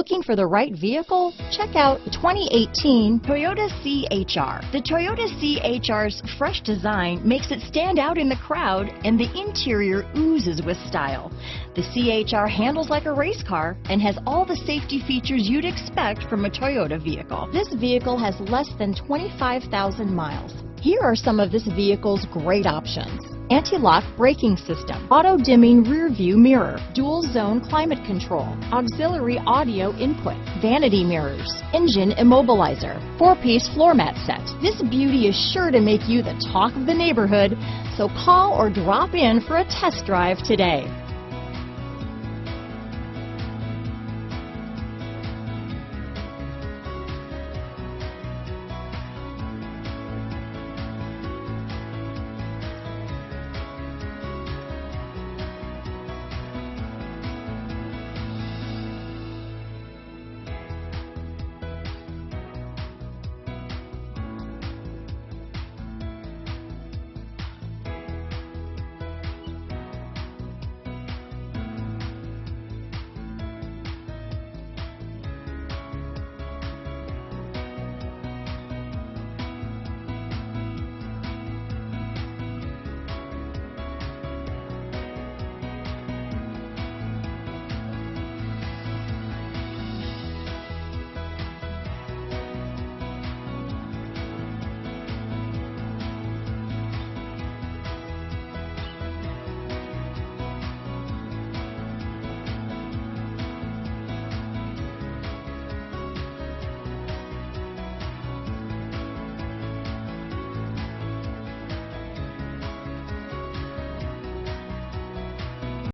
Looking for the right vehicle? Check out the 2018 Toyota CHR. The Toyota CHR's fresh design makes it stand out in the crowd, and the interior oozes with style. The CHR handles like a race car and has all the safety features you'd expect from a Toyota vehicle. This vehicle has less than 25,000 miles. Here are some of this vehicle's great options: anti-lock braking system, auto-dimming rear view mirror, dual zone climate control, auxiliary audio input, vanity mirrors, engine immobilizer, 4-piece floor mat set. This beauty is sure to make you the talk of the neighborhood, so call or drop in for a test drive today.